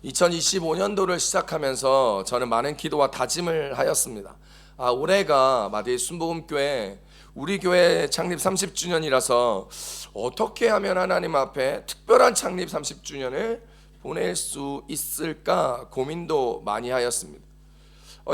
2025년도를 시작하면서 저는 많은 기도와 다짐을 하였습니다. 올해가 마대의 순복음교회 우리 교회 창립 30주년이라서 어떻게 하면 하나님 앞에 특별한 창립 30주년을 보낼 수 있을까 고민도 많이 하였습니다.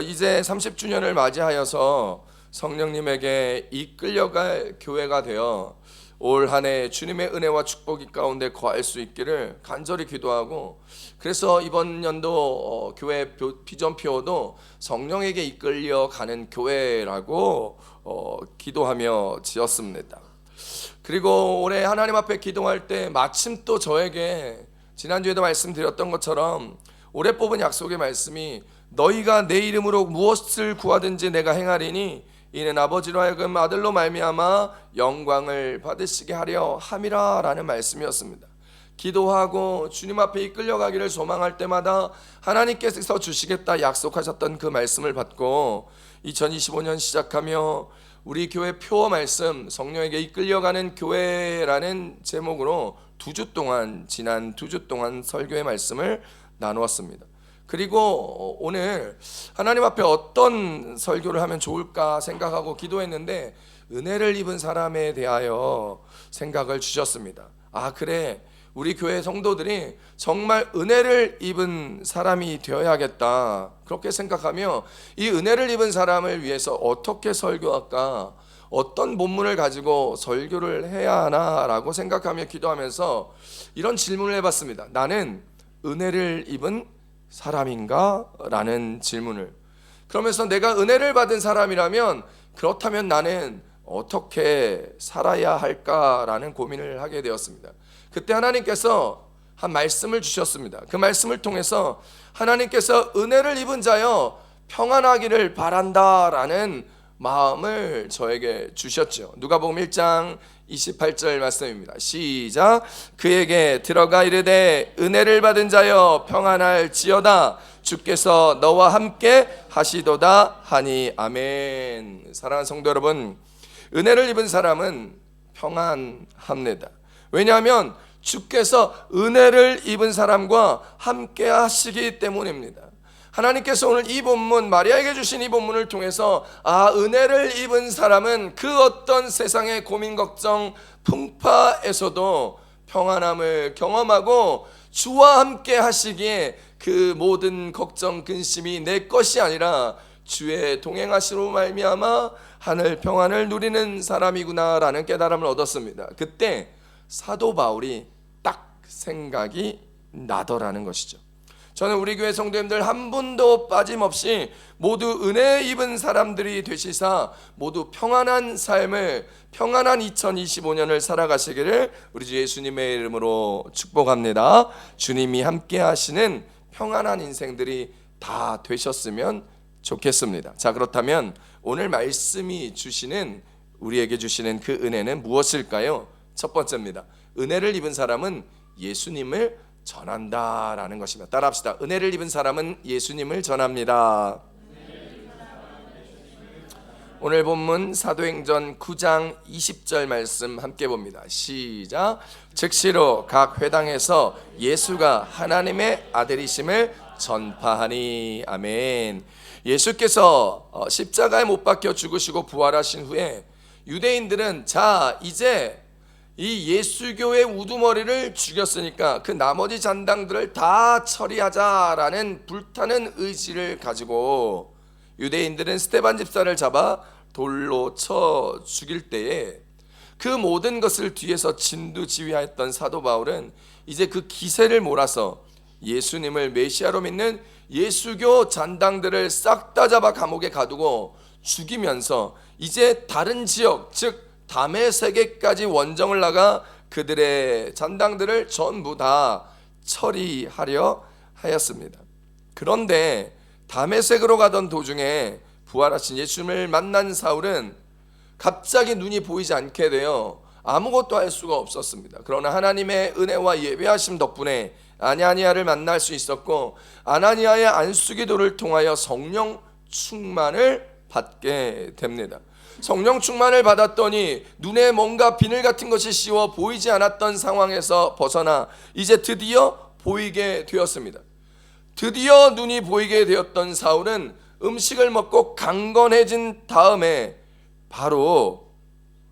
이제 30주년을 맞이하여서 성령님에게 이끌려갈 교회가 되어 올 한 해 주님의 은혜와 축복이 가운데 거할 수 있기를 간절히 기도하고, 그래서 이번 연도 교회 비전표도 성령에게 이끌려가는 교회라고 기도하며 지었습니다. 그리고 올해 하나님 앞에 기도할 때 마침 또 저에게 지난주에도 말씀드렸던 것처럼 올해 뽑은 약속의 말씀이 너희가 내 이름으로 무엇을 구하든지 내가 행하리니 이는 아버지로 하여금 아들로 말미암아 영광을 받으시게 하려 함이라 라는 말씀이었습니다. 기도하고 주님 앞에 이끌려가기를 소망할 때마다 하나님께서 주시겠다 약속하셨던 그 말씀을 받고 2025년 시작하며 우리 교회 표어 말씀 성령에게 이끌려가는 교회라는 제목으로 지난 2주 동안 설교의 말씀을 나누었습니다. 그리고 오늘 하나님 앞에 어떤 설교를 하면 좋을까 생각하고 기도했는데 은혜를 입은 사람에 대하여 생각을 주셨습니다. 그래, 우리 교회 성도들이 정말 은혜를 입은 사람이 되어야겠다, 그렇게 생각하며 이 은혜를 입은 사람을 위해서 어떻게 설교할까, 어떤 본문을 가지고 설교를 해야 하나라고 생각하며 기도하면서 이런 질문을 해봤습니다. 나는 은혜를 입은 사람인가? 라는 질문을. 그러면서 내가 은혜를 받은 사람이라면 그렇다면 나는 어떻게 살아야 할까라는 고민을 하게 되었습니다. 그때 하나님께서 한 말씀을 주셨습니다. 그 말씀을 통해서 하나님께서 은혜를 입은 자여 평안하기를 바란다라는 마음을 저에게 주셨죠. 누가복음 1장 28절 말씀입니다. 시작. 그에게 들어가 이르되 은혜를 받은 자여 평안할지어다 주께서 너와 함께 하시도다 하니. 아멘. 사랑하는 성도 여러분, 은혜를 입은 사람은 평안합니다. 왜냐하면 주께서 은혜를 입은 사람과 함께 하시기 때문입니다. 하나님께서 오늘 이 본문, 마리아에게 주신 이 본문을 통해서 은혜를 입은 사람은 그 어떤 세상의 고민 걱정 풍파에서도 평안함을 경험하고 주와 함께 하시기에 그 모든 걱정 근심이 내 것이 아니라 주의 동행하시로 말미암아 하늘 평안을 누리는 사람이구나라는 깨달음을 얻었습니다. 그때 사도 바울이 딱 생각이 나더라는 것이죠. 저는 우리 교회 성도님들 한 분도 빠짐없이 모두 은혜 입은 사람들이 되시사 모두 평안한 삶을, 평안한 2025년을 살아가시기를 우리 주 예수님의 이름으로 축복합니다. 주님이 함께 하시는 평안한 인생들이 다 되셨으면 좋겠습니다. 자, 그렇다면 오늘 말씀이 우리에게 주시는 그 은혜는 무엇일까요? 첫 번째입니다. 은혜를 입은 사람은 예수님을 전한다라는 것입니다. 따라합시다. 은혜를 입은 사람은 예수님을 전합니다. 오늘 본문 사도행전 9장 20절 말씀 함께 봅니다. 시작. 즉시로 각 회당에서 예수가 하나님의 아들이심을 전파하니. 아멘. 예수께서 십자가에 못 박혀 죽으시고 부활하신 후에 유대인들은 이제 이 예수교의 우두머리를 죽였으니까 그 나머지 잔당들을 다 처리하자라는 불타는 의지를 가지고 유대인들은 스데반 집사를 잡아 돌로 쳐 죽일 때에 그 모든 것을 뒤에서 진두지휘하였던 사도 바울은 이제 그 기세를 몰아서 예수님을 메시아로 믿는 예수교 잔당들을 싹 다 잡아 감옥에 가두고 죽이면서 이제 다른 지역, 즉 다메섹에까지 원정을 나가 그들의 잔당들을 전부 다 처리하려 하였습니다. 그런데 다메섹으로 가던 도중에 부활하신 예수님을 만난 사울은 갑자기 눈이 보이지 않게 되어 아무것도 할 수가 없었습니다. 그러나 하나님의 은혜와 예배하심 덕분에 아나니아를 만날 수 있었고 아나니아의 안수기도를 통하여 성령 충만을 받게 됩니다. 성령 충만을 받았더니 눈에 뭔가 비늘 같은 것이 씌워 보이지 않았던 상황에서 벗어나 이제 드디어 보이게 되었습니다. 드디어 눈이 보이게 되었던 사울은 음식을 먹고 강건해진 다음에 바로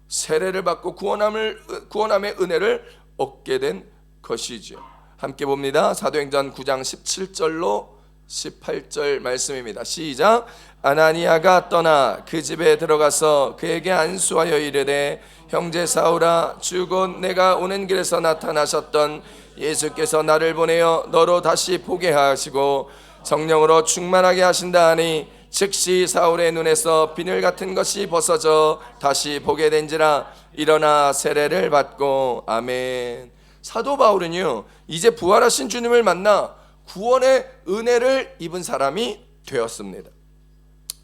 세례를 받고 구원함의 은혜를 얻게 된 것이죠. 함께 봅니다. 사도행전 9장 17절로 18절 말씀입니다. 시작. 아나니아가 떠나 그 집에 들어가서 그에게 안수하여 이르되 형제 사울아, 주 곧 내가 오는 길에서 나타나셨던 예수께서 나를 보내어 너로 다시 보게 하시고 성령으로 충만하게 하신다 하니 즉시 사울의 눈에서 비늘 같은 것이 벗어져 다시 보게 된지라. 일어나 세례를 받고. 아멘. 사도 바울은요, 이제 부활하신 주님을 만나 구원의 은혜를 입은 사람이 되었습니다.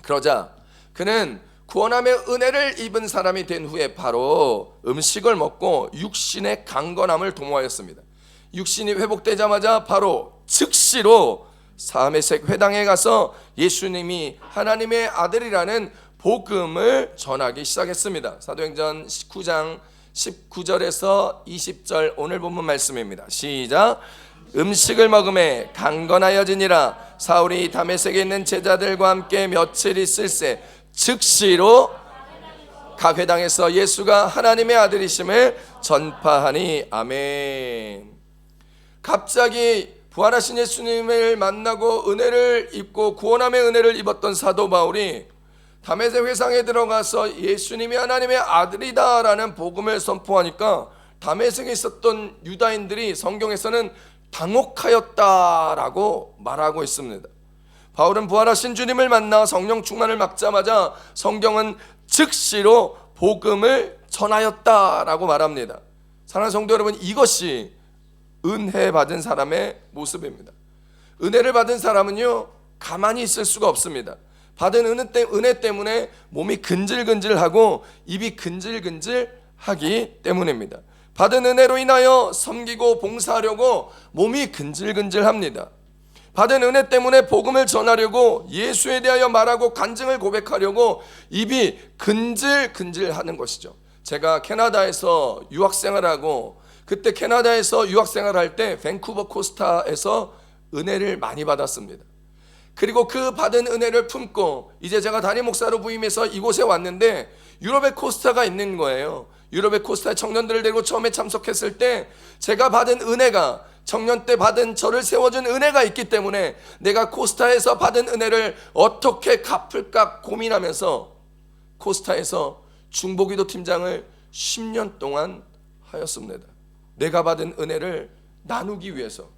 그러자 그는 구원함의 은혜를 입은 사람이 된 후에 바로 음식을 먹고 육신의 강건함을 도모하였습니다. 육신이 회복되자마자 바로 즉시로 사메색 회당에 가서 예수님이 하나님의 아들이라는 복음을 전하기 시작했습니다. 사도행전 19장 19절에서 20절 오늘 본문 말씀입니다. 시작. 음식을 먹음에 강건하여지니라. 사울이 다메섹에 있는 제자들과 함께 며칠 있을새 즉시로 각 회당에서 예수가 하나님의 아들이심을 전파하니. 아멘. 갑자기 부활하신 예수님을 만나고 은혜를 입고 구원함의 은혜를 입었던 사도 바울이 다메섹 회상에 들어가서 예수님이 하나님의 아들이다라는 복음을 선포하니까 다메섹에 있었던 유다인들이 성경에서는 당혹하였다라고 말하고 있습니다. 바울은 부활하신 주님을 만나 성령 충만을 받자마자 성경은 즉시로 복음을 전하였다라고 말합니다. 사랑하는 성도 여러분, 이것이 은혜 받은 사람의 모습입니다. 은혜를 받은 사람은요, 가만히 있을 수가 없습니다. 받은 은혜 때문에 몸이 근질근질하고 입이 근질근질하기 때문입니다. 받은 은혜로 인하여 섬기고 봉사하려고 몸이 근질근질합니다. 받은 은혜 때문에 복음을 전하려고 예수에 대하여 말하고 간증을 고백하려고 입이 근질근질하는 것이죠. 제가 캐나다에서 유학생활하고 그때 캐나다에서 유학생활할 때 밴쿠버 코스타에서 은혜를 많이 받았습니다. 그리고 그 받은 은혜를 품고 이제 제가 담임 목사로 부임해서 이곳에 왔는데 유럽의 코스타가 있는 거예요. 유럽의 코스타에 청년들을 데리고 처음에 참석했을 때 제가 받은 은혜가 청년 때 받은 저를 세워준 은혜가 있기 때문에 내가 코스타에서 받은 은혜를 어떻게 갚을까 고민하면서 코스타에서 중보기도 팀장을 10년 동안 하였습니다. 내가 받은 은혜를 나누기 위해서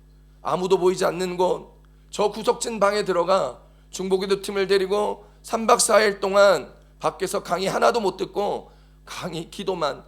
아무도 보이지 않는 곳, 저 구석진 방에 들어가 중보기도 팀을 데리고 3박 4일 동안 밖에서 강의 하나도 못 듣고 강의 기도만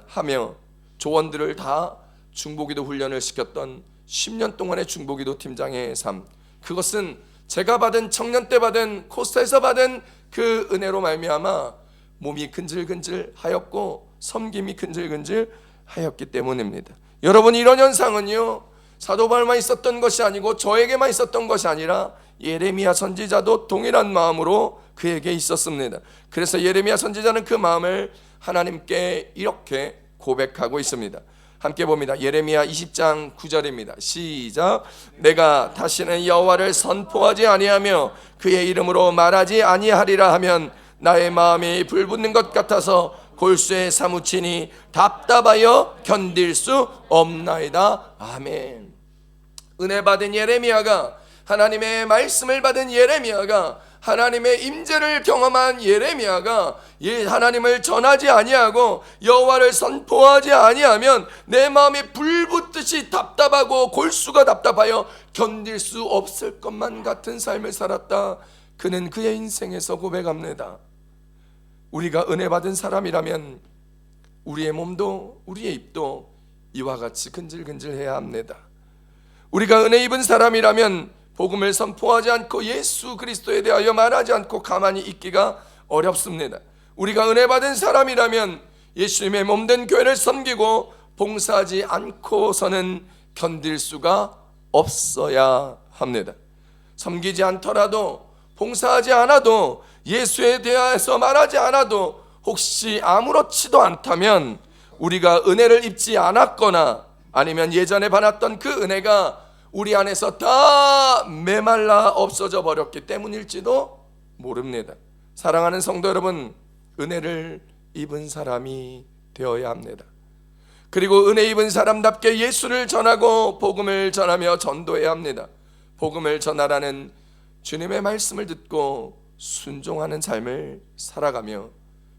하며 조원들을 다 중보기도 훈련을 시켰던 10년 동안의 중보기도 팀장의 삶, 그것은 제가 받은 청년 때 받은 코스타에서 받은 그 은혜로 말미암아 몸이 근질근질하였고 섬김이 근질근질하였기 때문입니다. 여러분, 이런 현상은요 사도 바울만 있었던 것이 아니고 저에게만 있었던 것이 아니라 예레미야 선지자도 동일한 마음으로 그에게 있었습니다. 그래서 예레미야 선지자는 그 마음을 하나님께 이렇게 고백하고 있습니다. 함께 봅니다. 예레미야 20장 9절입니다. 시작. 내가 다시는 여호와를 선포하지 아니하며 그의 이름으로 말하지 아니하리라 하면 나의 마음이 불붙는 것 같아서 골수에 사무치니 답답하여 견딜 수 없나이다. 아멘. 은혜 받은 예레미야가, 하나님의 말씀을 받은 예레미야가, 하나님의 임재를 경험한 예레미야가 하나님을 전하지 아니하고 여호와를 선포하지 아니하면 내 마음이 불붙듯이 답답하고 골수가 답답하여 견딜 수 없을 것만 같은 삶을 살았다. 그는 그의 인생에서 고백합니다. 우리가 은혜 받은 사람이라면 우리의 몸도 우리의 입도 이와 같이 근질근질해야 합니다. 우리가 은혜 입은 사람이라면 복음을 선포하지 않고 예수 그리스도에 대하여 말하지 않고 가만히 있기가 어렵습니다. 우리가 은혜 받은 사람이라면 예수님의 몸된 교회를 섬기고 봉사하지 않고서는 견딜 수가 없어야 합니다. 섬기지 않더라도, 봉사하지 않아도, 예수에 대해서 말하지 않아도, 혹시 아무렇지도 않다면 우리가 은혜를 입지 않았거나 아니면 예전에 받았던 그 은혜가 우리 안에서 다 메말라 없어져 버렸기 때문일지도 모릅니다. 사랑하는 성도 여러분, 은혜를 입은 사람이 되어야 합니다. 그리고 은혜 입은 사람답게 예수를 전하고 복음을 전하며 전도해야 합니다. 복음을 전하라는 주님의 말씀을 듣고 순종하는 삶을 살아가며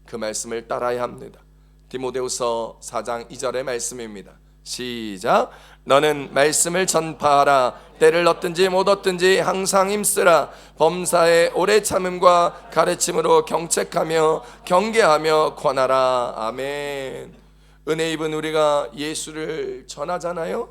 그 말씀을 따라야 합니다. 디모데후서 4장 2절의 말씀입니다. 시작. 너는 말씀을 전파하라. 때를 얻든지 못 얻든지 항상 힘쓰라. 범사에 오래 참음과 가르침으로 경책하며 경계하며 권하라. 아멘. 은혜 입은 우리가 예수를 전하잖아요.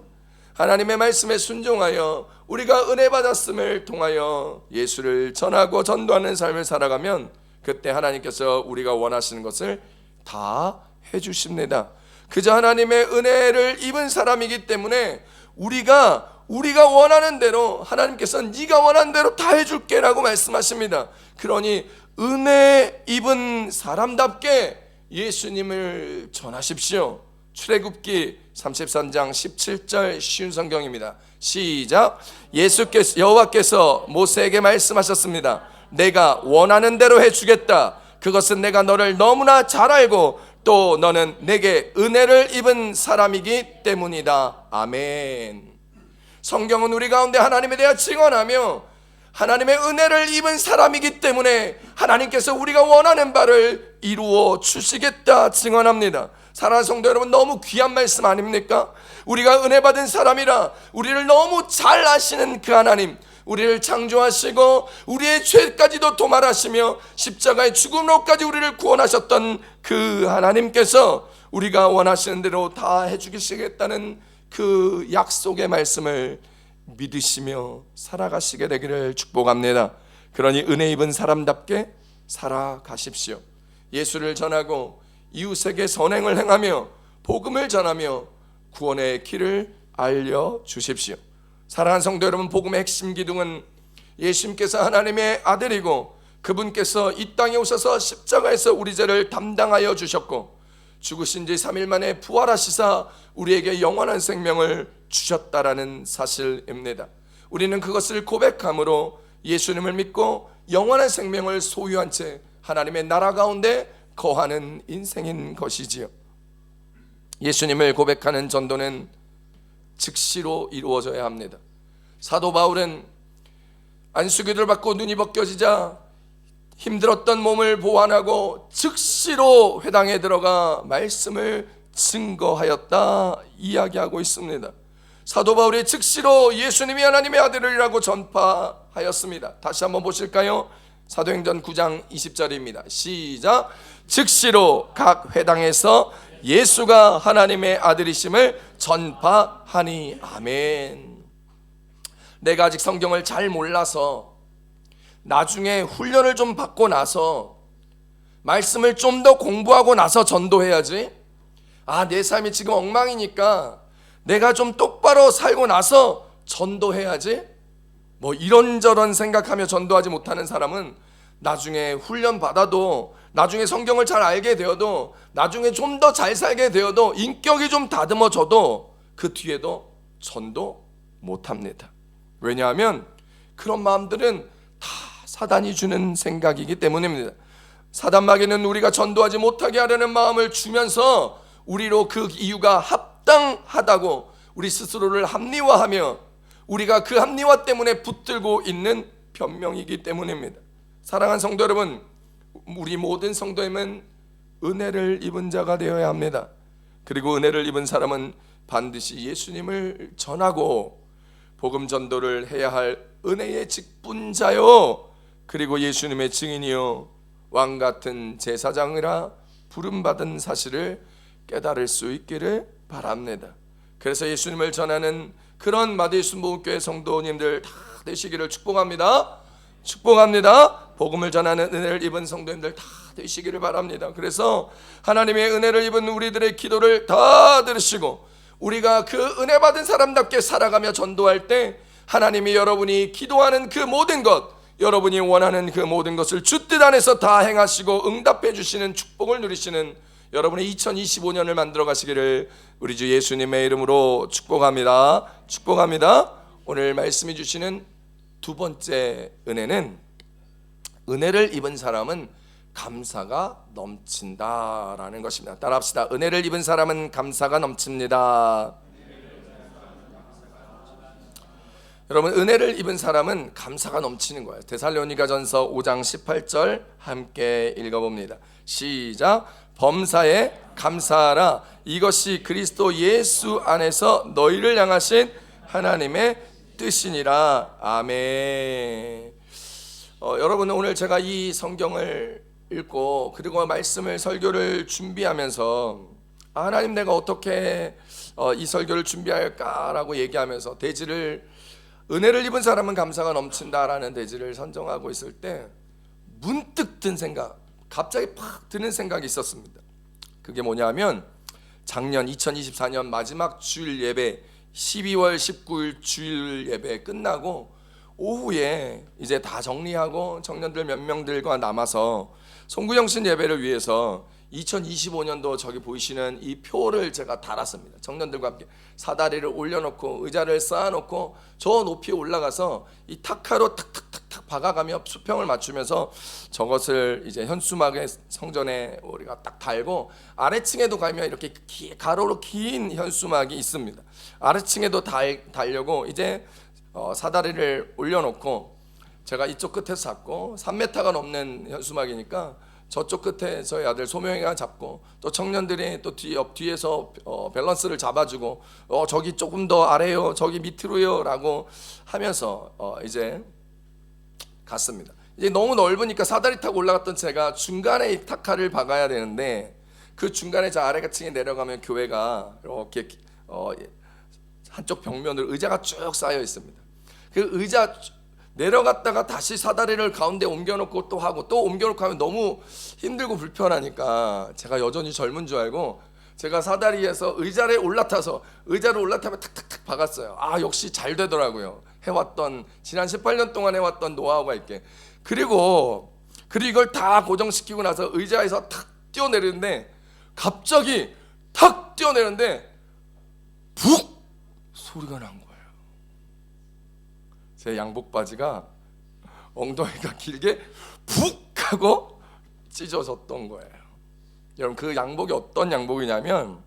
하나님의 말씀에 순종하여 우리가 은혜 받았음을 통하여 예수를 전하고 전도하는 삶을 살아가면 그때 하나님께서 우리가 원하시는 것을 다 해주십니다. 그저 하나님의 은혜를 입은 사람이기 때문에 우리가 원하는 대로 하나님께서는 네가 원하는 대로 다 해줄게 라고 말씀하십니다. 그러니 은혜 입은 사람답게 예수님을 전하십시오. 출애굽기 33장 17절 쉬운 성경입니다. 시작. 여호와께서 모세에게 말씀하셨습니다. 내가 원하는 대로 해주겠다. 그것은 내가 너를 너무나 잘 알고 또 너는 내게 은혜를 입은 사람이기 때문이다. 아멘. 성경은 우리 가운데 하나님에 대해 증언하며 하나님의 은혜를 입은 사람이기 때문에 하나님께서 우리가 원하는 바를 이루어 주시겠다 증언합니다. 사랑하는 성도 여러분, 너무 귀한 말씀 아닙니까? 우리가 은혜 받은 사람이라 우리를 너무 잘 아시는 그 하나님, 우리를 창조하시고 우리의 죄까지도 도말하시며 십자가의 죽음으로까지 우리를 구원하셨던 그 하나님께서 우리가 원하시는 대로 다 해주시겠다는 그 약속의 말씀을 믿으시며 살아가시게 되기를 축복합니다. 그러니 은혜 입은 사람답게 살아가십시오. 예수를 전하고 이웃에게 선행을 행하며 복음을 전하며 구원의 길을 알려주십시오. 사랑하는 성도 여러분, 복음의 핵심 기둥은 예수님께서 하나님의 아들이고 그분께서 이 땅에 오셔서 십자가에서 우리 죄를 담당하여 주셨고 죽으신 지 3일 만에 부활하시사 우리에게 영원한 생명을 주셨다라는 사실입니다. 우리는 그것을 고백함으로 예수님을 믿고 영원한 생명을 소유한 채 하나님의 나라 가운데 거하는 인생인 것이지요. 예수님을 고백하는 전도는 즉시로 이루어져야 합니다. 사도 바울은 안수기도를 받고 눈이 벗겨지자 힘들었던 몸을 보완하고 즉시로 회당에 들어가 말씀을 증거하였다 이야기하고 있습니다. 사도 바울이 즉시로 예수님이 하나님의 아들이라고 전파하였습니다. 다시 한번 보실까요? 사도행전 9장 20절입니다. 시작. 즉시로 각 회당에서 예수가 하나님의 아들이심을 전파하니. 아멘. 내가 아직 성경을 잘 몰라서 나중에 훈련을 좀 받고 나서 말씀을 좀 더 공부하고 나서 전도해야지. 내 삶이 지금 엉망이니까 내가 좀 똑바로 살고 나서 전도해야지. 이런저런 생각하며 전도하지 못하는 사람은 나중에 훈련 받아도, 나중에 성경을 잘 알게 되어도, 나중에 좀 더 잘 살게 되어도, 인격이 좀 다듬어져도 그 뒤에도 전도 못합니다. 왜냐하면 그런 마음들은 다 사단이 주는 생각이기 때문입니다. 사단마귀는 우리가 전도하지 못하게 하려는 마음을 주면서 우리로 그 이유가 합당하다고 우리 스스로를 합리화하며 우리가 그 합리화 때문에 붙들고 있는 변명이기 때문입니다. 사랑하는 성도 여러분, 우리 모든 성도님은 은혜를 입은 자가 되어야 합니다. 그리고 은혜를 입은 사람은 반드시 예수님을 전하고 복음 전도를 해야 할 은혜의 직분자요, 그리고 예수님의 증인이요, 왕같은 제사장이라 부름받은 사실을 깨달을 수 있기를 바랍니다. 그래서 예수님을 전하는 그런 마대이 순복음교회 성도님들 다 되시기를 축복합니다. 축복합니다. 복음을 전하는 은혜를 입은 성도님들 다 되시기를 바랍니다. 그래서 하나님의 은혜를 입은 우리들의 기도를 다 들으시고 우리가 그 은혜 받은 사람답게 살아가며 전도할 때 하나님이 여러분이 기도하는 그 모든 것, 여러분이 원하는 그 모든 것을 주 뜻 안에서 다 행하시고 응답해 주시는 축복을 누리시는 여러분의 2025년을 만들어 가시기를 우리 주 예수님의 이름으로 축복합니다. 축복합니다. 오늘 말씀해 주시는 두 번째 은혜는 은혜를 입은 사람은 감사가 넘친다라는 것입니다. 따라합시다. 은혜를 입은 사람은 감사가 넘칩니다. 여러분, 은혜를 입은 사람은 감사가 넘치는 거예요. 데살로니가전서 5장 18절 함께 읽어봅니다. 시작. 범사에 감사하라. 이것이 그리스도 예수 안에서 너희를 향하신 하나님의 뜻이니라. 아멘. 여러분, 오늘 제가 이 성경을 읽고 그리고 말씀을 설교를 준비하면서 하나님, 내가 어떻게 이 설교를 준비할까라고 얘기하면서 대지를, 은혜를 입은 사람은 감사가 넘친다라는 대지를 선정하고 있을 때 문득 든 생각, 갑자기 팍 드는 생각이 있었습니다. 그게 뭐냐면 작년 2024년 마지막 주일 예배 12월 19일 주일 예배 끝나고 오후에 이제 다 정리하고 청년들 몇 명들과 남아서 송구영신 예배를 위해서 2025년도 저기 보이시는 이 표를 제가 달았습니다. 청년들과 함께 사다리를 올려놓고 의자를 쌓아놓고 저 높이 올라가서 이 탁하로 탁탁탁탁 박아가며 수평을 맞추면서 저것을 이제 현수막에 성전에 우리가 딱 달고, 아래층에도 가면 이렇게 가로로 긴 현수막이 있습니다. 아래층에도 달려고 이제 사다리를 올려놓고, 제가 이쪽 끝에서 잡고 3m가 넘는 현수막이니까 저쪽 끝에 저희 아들 소명이가 잡고, 또 청년들이 또 뒤에서 밸런스를 잡아주고, 저기 조금 더 아래요, 저기 밑으로요 라고 하면서 이제 갔습니다. 이제 너무 넓으니까 사다리 타고 올라갔던 제가 중간에 이 탁하를 박아야 되는데, 그 중간에 저 아래층에 내려가면 교회가 이렇게 한쪽 벽면으로 의자가 쭉 쌓여 있습니다. 그 의자 내려갔다가 다시 사다리를 가운데 옮겨놓고 또 하고 또 옮겨놓고 하면 너무 힘들고 불편하니까 제가 여전히 젊은 줄 알고 제가 사다리에서 의자를 올라타서 의자를 올라타면 탁탁탁 박았어요. 아, 역시 잘 되더라고요. 해왔던, 지난 18년 동안 해왔던 노하우가 있게. 그리고 이걸 다 고정시키고 나서 의자에서 탁 뛰어내리는데, 갑자기 탁 뛰어내리는데 북 소리가 난 거예요. 제 양복 바지가 엉덩이가 길게 푹 하고 찢어졌던 거예요. 여러분, 그 양복이 어떤 양복이냐면,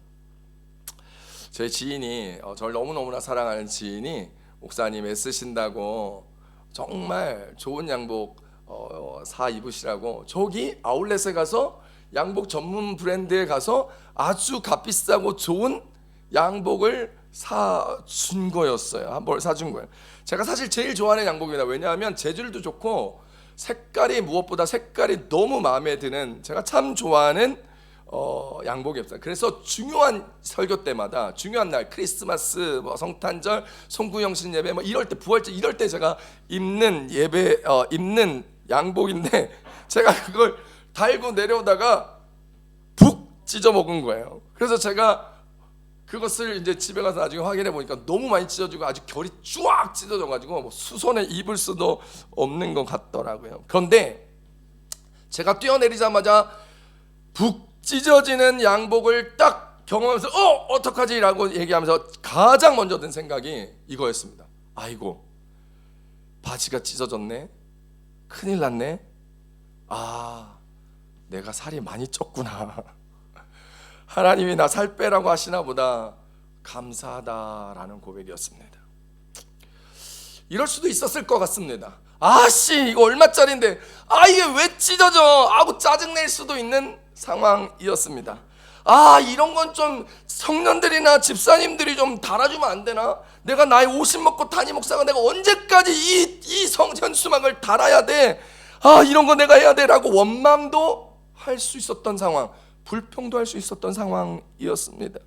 제 지인이, 저를 너무너무나 사랑하는 지인이 목사님 애쓰신다고 정말 좋은 양복 사 입으시라고 저기 아울렛에 가서 양복 전문 브랜드에 가서 아주 값비싸고 좋은 양복을 사준 거였어요. 한 벌 사준 거예요. 제가 사실 제일 좋아하는 양복입니다. 왜냐하면 재질도 좋고 색깔이, 무엇보다 색깔이 너무 마음에 드는, 제가 참 좋아하는 양복이었어요. 그래서 중요한 설교 때마다, 중요한 날, 크리스마스, 성탄절, 송구영신 예배, 이럴 때, 부활절 이럴 때 제가 입는 예배 입는 양복인데, 제가 그걸 달고 내려오다가 푹 찢어 먹은 거예요. 그래서 제가 그것을 이제 집에 가서 나중에 확인해 보니까 너무 많이 찢어지고 아주 결이 쫙 찢어져가지고 수선에 입을 수도 없는 것 같더라고요. 그런데 제가 뛰어내리자마자 북 찢어지는 양복을 딱 경험하면서 어떡하지? 라고 얘기하면서 가장 먼저 든 생각이 이거였습니다. 아이고, 바지가 찢어졌네. 큰일 났네. 아, 내가 살이 많이 쪘구나. 하나님이 나 살 빼라고 하시나 보다. 감사하다라는 고백이었습니다. 이럴 수도 있었을 것 같습니다. 아씨, 이거 얼마짜린데, 이게 왜 찢어져? 하고 짜증낼 수도 있는 상황이었습니다. 이런 건 좀 청년들이나 집사님들이 좀 달아주면 안 되나? 내가 나이 50 먹고 담임 목사가 내가 언제까지 이 현수막을 달아야 돼? 이런 거 내가 해야 돼 라고 원망도 할 수 있었던 상황, 불평도 할 수 있었던 상황이었습니다.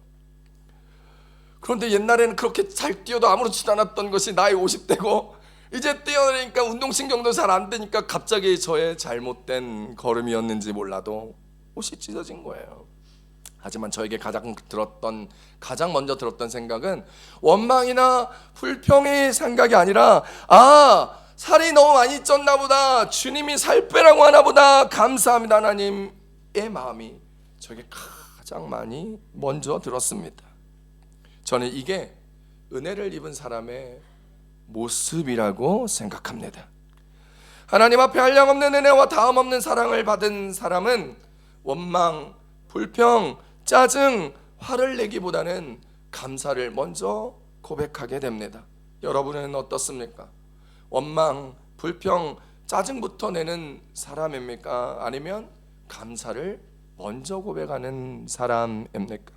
그런데 옛날에는 그렇게 잘 뛰어도 아무렇지도 않았던 것이 나이 50대고 이제 뛰어내리니까 운동신경도 잘 안 되니까 갑자기 저의 잘못된 걸음이었는지 몰라도 옷이 찢어진 거예요. 하지만 저에게 가장 먼저 들었던 생각은 원망이나 불평의 생각이 아니라, 살이 너무 많이 쪘나 보다, 주님이 살 빼라고 하나 보다, 감사합니다 하나님의 마음이 저에게 가장 많이 먼저 들었습니다. 저는 이게 은혜를 입은 사람의 모습이라고 생각합니다. 하나님 앞에 한량없는 은혜와 다음없는 사랑을 받은 사람은 원망, 불평, 짜증, 화를 내기보다는 감사를 먼저 고백하게 됩니다. 여러분은 어떻습니까? 원망, 불평, 짜증부터 내는 사람입니까? 아니면 감사를 먼저 고백하는 사람입니까?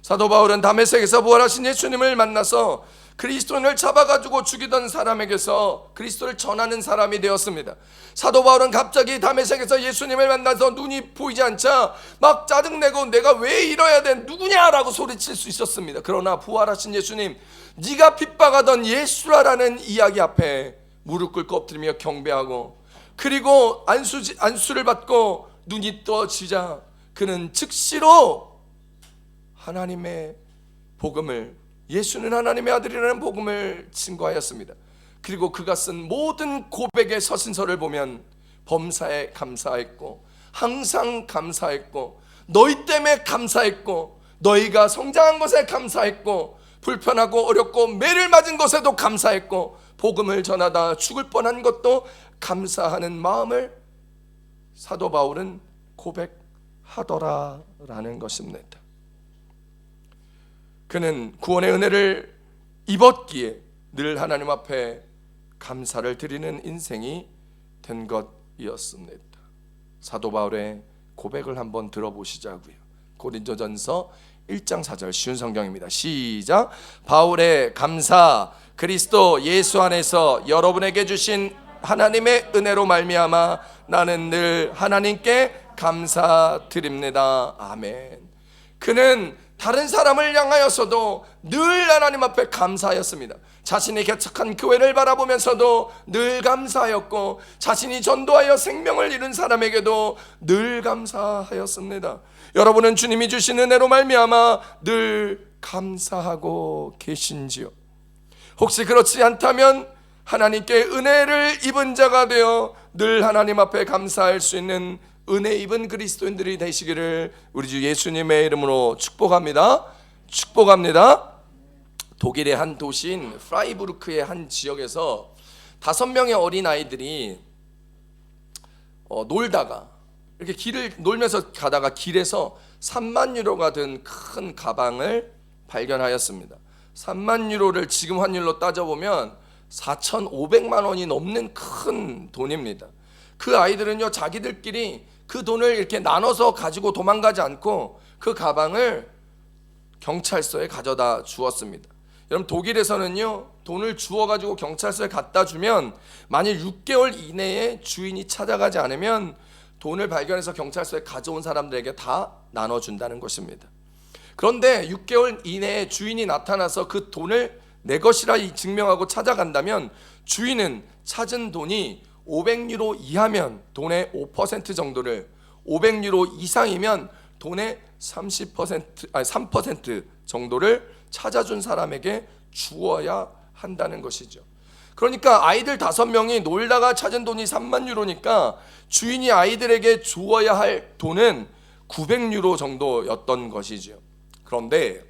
사도 바울은 다메섹에서 부활하신 예수님을 만나서 그리스도인을 잡아가지고 죽이던 사람에게서 그리스도를 전하는 사람이 되었습니다. 사도 바울은 갑자기 다메섹에서 예수님을 만나서 눈이 보이지 않자 막 짜증내고 내가 왜 이뤄야 돼? 누구냐라고 소리칠 수 있었습니다. 그러나 부활하신 예수님, 네가 핍박하던 예수라라는 이야기 앞에 무릎 꿇고 엎드리며 경배하고, 그리고 안수를 받고 눈이 떠지자 그는 즉시로 하나님의 복음을, 예수는 하나님의 아들이라는 복음을 증거하였습니다. 그리고 그가 쓴 모든 고백의 서신서를 보면 범사에 감사했고, 항상 감사했고, 너희 때문에 감사했고, 너희가 성장한 것에 감사했고, 불편하고 어렵고 매를 맞은 것에도 감사했고, 복음을 전하다 죽을 뻔한 것도 감사하는 마음을 사도 바울은 고백하더라라는 것입니다. 그는 구원의 은혜를 입었기에 늘 하나님 앞에 감사를 드리는 인생이 된 것이었습니다. 사도 바울의 고백을 한번 들어보시자고요. 고린도전서 1장 4절 쉬운 성경입니다. 시작. 바울의 감사, 그리스도 예수 안에서 여러분에게 주신 하나님의 은혜로 말미암아 나는 늘 하나님께 감사드립니다. 아멘. 그는 다른 사람을 향하여서도 늘 하나님 앞에 감사하였습니다. 자신이 개척한 교회를 바라보면서도 늘 감사하였고, 자신이 전도하여 생명을 잃은 사람에게도 늘 감사하였습니다. 여러분은 주님이 주신 은혜로 말미암아 늘 감사하고 계신지요? 혹시 그렇지 않다면 하나님께 은혜를 입은 자가 되어 늘 하나님 앞에 감사할 수 있는 은혜 입은 그리스도인들이 되시기를 우리 주 예수님의 이름으로 축복합니다. 축복합니다. 독일의 한 도시인 프라이부르크의 한 지역에서 5명의 어린아이들이 놀다가 이렇게 길을 놀면서 가다가 길에서 3만 유로가 든 큰 가방을 발견하였습니다. 3만 유로를 지금 환율로 따져보면 4,500만 원이 넘는 큰 돈입니다. 그 아이들은요, 자기들끼리 그 돈을 이렇게 나눠서 가지고 도망가지 않고 그 가방을 경찰서에 가져다 주었습니다. 여러분, 독일에서는요, 돈을 주워가지고 경찰서에 갖다 주면 만일 6개월 이내에 주인이 찾아가지 않으면 돈을 발견해서 경찰서에 가져온 사람들에게 다 나눠준다는 것입니다. 그런데 6개월 이내에 주인이 나타나서 그 돈을 내 것이라 증명하고 찾아간다면 주인은 찾은 돈이 500유로 이하면 돈의 5% 정도를, 500유로 이상이면 돈의 3% 정도를 찾아준 사람에게 주어야 한다는 것이죠. 그러니까 아이들 5명이 놀다가 찾은 돈이 3만 유로니까 주인이 아이들에게 주어야 할 돈은 900유로 정도였던 것이죠. 그런데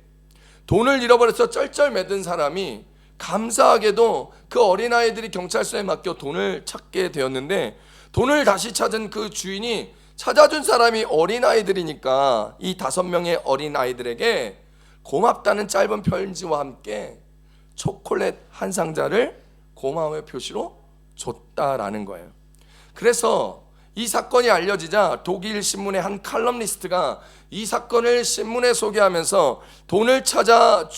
돈을 잃어버려서 쩔쩔매든 사람이 감사하게도 그 어린아이들이 경찰서에 맡겨 돈을 찾게 되었는데, 돈을 다시 찾은 그 주인이 찾아준 사람이 어린아이들이니까 이 5명의 어린아이들에게 고맙다는 짧은 편지와 함께 초콜릿 한 상자를 고마움의 표시로 줬다라는 거예요. 그래서 이 사건이 알려지자 독일 신문의 한 칼럼니스트가 이 사건을 신문에 소개하면서 돈을 찾은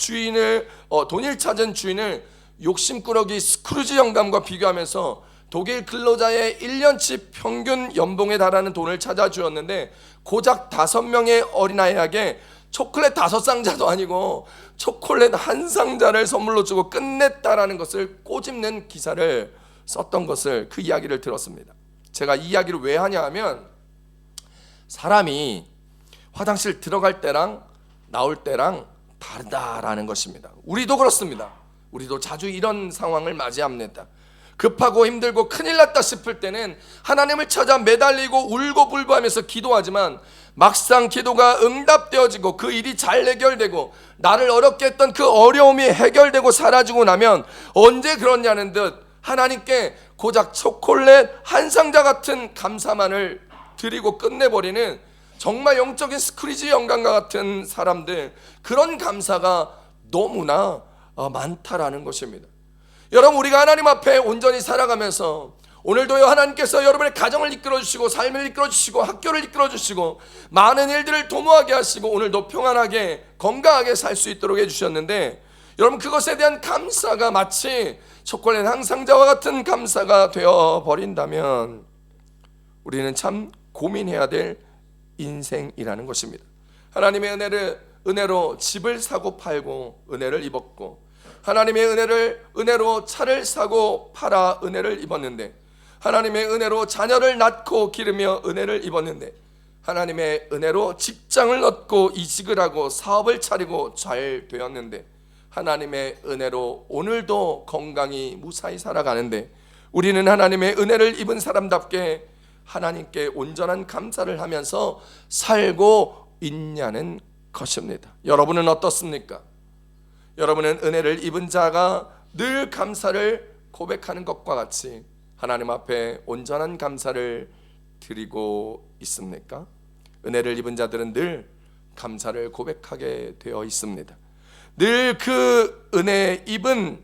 주인을 욕심꾸러기 스크루지 영감과 비교하면서 독일 근로자의 1년치 평균 연봉에 달하는 돈을 찾아주었는데 고작 5명의 어린아이에게 초콜릿 5상자도 아니고 초콜릿 한 상자를 선물로 주고 끝냈다라는 것을 꼬집는 기사를 썼던 것을, 그 이야기를 들었습니다. 제가 이 이야기를 왜 하냐 하면, 사람이 화장실 들어갈 때랑 나올 때랑 다르다라는 것입니다. 우리도 그렇습니다. 우리도 자주 이런 상황을 맞이합니다. 급하고 힘들고 큰일 났다 싶을 때는 하나님을 찾아 매달리고 울고 불부하면서 기도하지만 막상 기도가 응답되어지고 그 일이 잘 해결되고 나를 어렵게 했던 그 어려움이 해결되고 사라지고 나면 언제 그러냐는 듯 하나님께 고작 초콜릿 한 상자 같은 감사만을 드리고 끝내버리는 정말 영적인 스크리지 영감과 같은 사람들, 그런 감사가 너무나 많다라는 것입니다. 여러분, 우리가 하나님 앞에 온전히 살아가면서 오늘도요, 하나님께서 여러분의 가정을 이끌어주시고 삶을 이끌어주시고 학교를 이끌어주시고 많은 일들을 도모하게 하시고 오늘도 평안하게 건강하게 살 수 있도록 해주셨는데, 여러분, 그것에 대한 감사가 마치 초콜릿 한 상자와 같은 감사가 되어버린다면 우리는 참 고민해야 될 인생이라는 것입니다. 하나님의 은혜로 집을 사고 팔고 은혜를 입었고, 하나님의 은혜로 차를 사고 팔아 은혜를 입었는데, 하나님의 은혜로 자녀를 낳고 기르며 은혜를 입었는데, 하나님의 은혜로 직장을 얻고 이직을 하고 사업을 차리고 잘 되었는데, 하나님의 은혜로 오늘도 건강히 무사히 살아가는데, 우리는 하나님의 은혜를 입은 사람답게 하나님께 온전한 감사를 하면서 살고 있냐는 것입니다. 여러분은 어떻습니까? 여러분은 은혜를 입은 자가 늘 감사를 고백하는 것과 같이 하나님 앞에 온전한 감사를 드리고 있습니까? 은혜를 입은 자들은 늘 감사를 고백하게 되어 있습니다. 늘 그 은혜 입은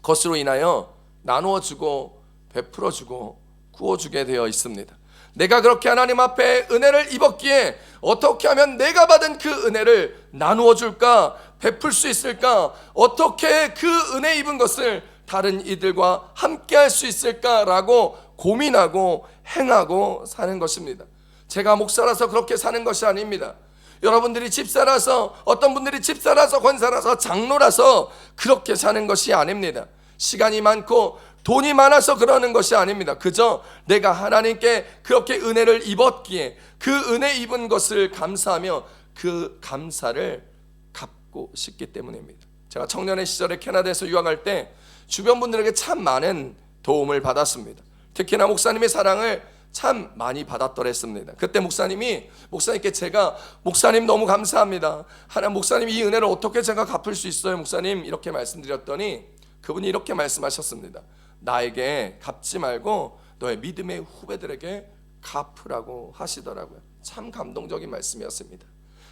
것으로 인하여 나누어주고 베풀어주고 구워주게 되어 있습니다. 내가 그렇게 하나님 앞에 은혜를 입었기에 어떻게 하면 내가 받은 그 은혜를 나누어 줄까, 베풀 수 있을까, 어떻게 그 은혜 입은 것을 다른 이들과 함께 할 수 있을까라고 고민하고 행하고 사는 것입니다. 제가 목사라서 그렇게 사는 것이 아닙니다. 여러분들이 집사라서, 어떤 분들이 집사라서, 권사라서, 장로라서 그렇게 사는 것이 아닙니다. 시간이 많고 돈이 많아서 그러는 것이 아닙니다. 그저 내가 하나님께 그렇게 은혜를 입었기에 그 은혜 입은 것을 감사하며 그 감사를 갚고 싶기 때문입니다. 제가 청년의 시절에 캐나다에서 유학할 때 주변 분들에게 참 많은 도움을 받았습니다. 특히나 목사님의 사랑을 참 많이 받았더랬습니다. 그때 목사님께 제가 목사님 너무 감사합니다, 하나님 목사님 이 은혜를 어떻게 제가 갚을 수 있어요 목사님, 이렇게 말씀드렸더니 그분이 이렇게 말씀하셨습니다. 나에게 갚지 말고 너의 믿음의 후배들에게 갚으라고 하시더라고요. 참 감동적인 말씀이었습니다.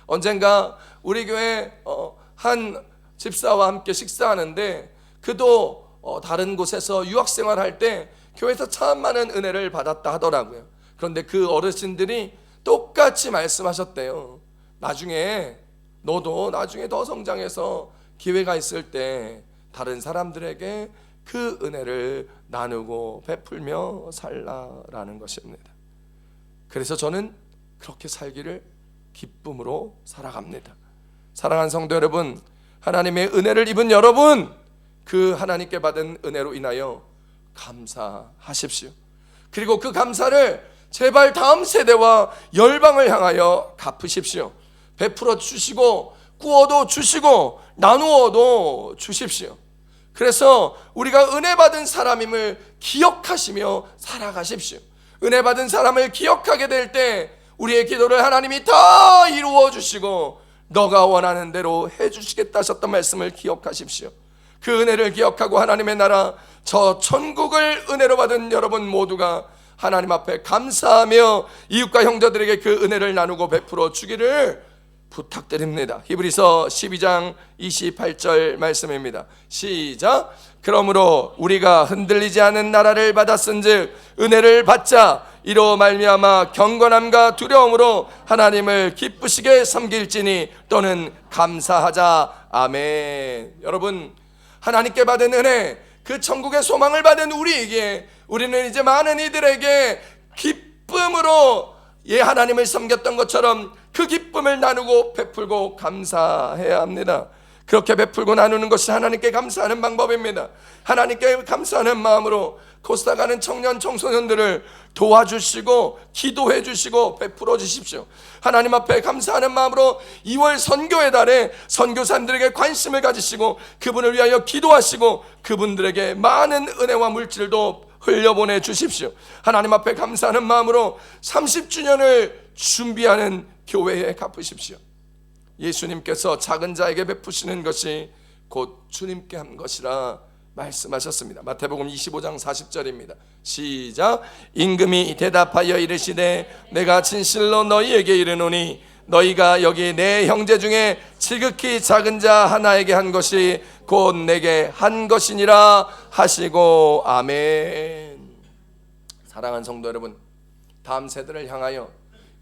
언젠가 우리 교회 한 집사와 함께 식사하는데 그도 다른 곳에서 유학생활할 때 교회에서 참 많은 은혜를 받았다 하더라고요. 그런데 그 어르신들이 똑같이 말씀하셨대요. 너도 나중에 더 성장해서 기회가 있을 때 다른 사람들에게 그 은혜를 나누고 베풀며 살라라는 것입니다. 그래서 저는 그렇게 살기를 기쁨으로 살아갑니다. 사랑하는 성도 여러분, 하나님의 은혜를 입은 여러분, 그 하나님께 받은 은혜로 인하여 감사하십시오. 그리고 그 감사를 제발 다음 세대와 열방을 향하여 갚으십시오. 베풀어 주시고 구워도 주시고 나누어도 주십시오. 그래서 우리가 은혜 받은 사람임을 기억하시며 살아가십시오. 은혜 받은 사람을 기억하게 될 때 우리의 기도를 하나님이 다 이루어 주시고 너가 원하는 대로 해주시겠다 하셨던 말씀을 기억하십시오. 그 은혜를 기억하고 하나님의 나라 저 천국을 은혜로 받은 여러분 모두가 하나님 앞에 감사하며 이웃과 형제들에게 그 은혜를 나누고 베풀어 주기를 부탁드립니다. 히브리서 12장 28절 말씀입니다. 시작. 그러므로 우리가 흔들리지 않은 나라를 받았은즉 은혜를 받자 이로 말미암아 경건함과 두려움으로 하나님을 기쁘시게 섬길지니 또는 감사하자. 아멘. 여러분, 하나님께 받은 은혜, 그 천국의 소망을 받은 우리는 이제 많은 이들에게 기쁨으로 하나님을 섬겼던 것처럼 그 기쁨을 나누고 베풀고 감사해야 합니다. 그렇게 베풀고 나누는 것이 하나님께 감사하는 방법입니다. 하나님께 감사하는 마음으로 코스닥 가는 청년 청소년들을 도와주시고 기도해 주시고 베풀어 주십시오. 하나님 앞에 감사하는 마음으로 2월 선교의 달에 선교사님들에게 관심을 가지시고 그분을 위하여 기도하시고 그분들에게 많은 은혜와 물질도 흘려보내 주십시오. 하나님 앞에 감사하는 마음으로 30주년을 준비하는 교회에 갚으십시오. 예수님께서 작은 자에게 베푸시는 것이 곧 주님께 한 것이라 말씀하셨습니다. 마태복음 25장 40절입니다. 시작. 임금이 대답하여 이르시되 내가 진실로 너희에게 이르노니 너희가 여기 내 형제 중에 지극히 작은 자 하나에게 한 것이 곧 내게 한 것이니라 하시고 아멘. 사랑하는 성도 여러분, 다음 세대를 향하여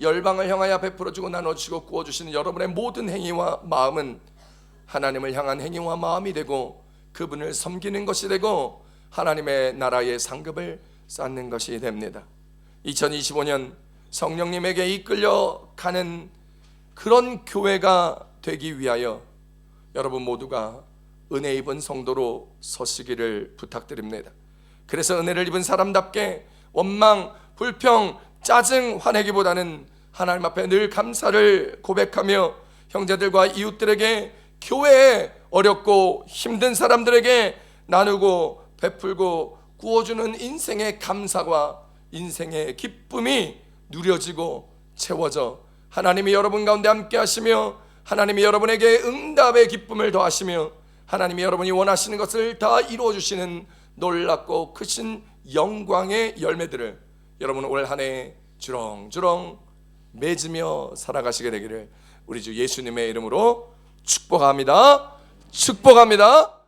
열방을 향하여 베풀어주고 나눠주고 구워주시는 여러분의 모든 행위와 마음은 하나님을 향한 행위와 마음이 되고 그분을 섬기는 것이 되고 하나님의 나라의 상급을 쌓는 것이 됩니다. 2025년 성령님에게 이끌려 가는 그런 교회가 되기 위하여 여러분 모두가 은혜 입은 성도로 서시기를 부탁드립니다. 그래서 은혜를 입은 사람답게 원망, 불평, 짜증, 화내기보다는 하나님 앞에 늘 감사를 고백하며 형제들과 이웃들에게, 교회에 어렵고 힘든 사람들에게 나누고 베풀고 구워주는 인생의 감사와 인생의 기쁨이 누려지고 채워져 하나님이 여러분 가운데 함께 하시며 하나님이 여러분에게 응답의 기쁨을 더하시며 하나님이 여러분이 원하시는 것을 다 이루어 주시는 놀랍고 크신 영광의 열매들을 여러분 올 한 해 주렁주렁 맺으며 살아가시게 되기를 우리 주 예수님의 이름으로 축복합니다. 축복합니다.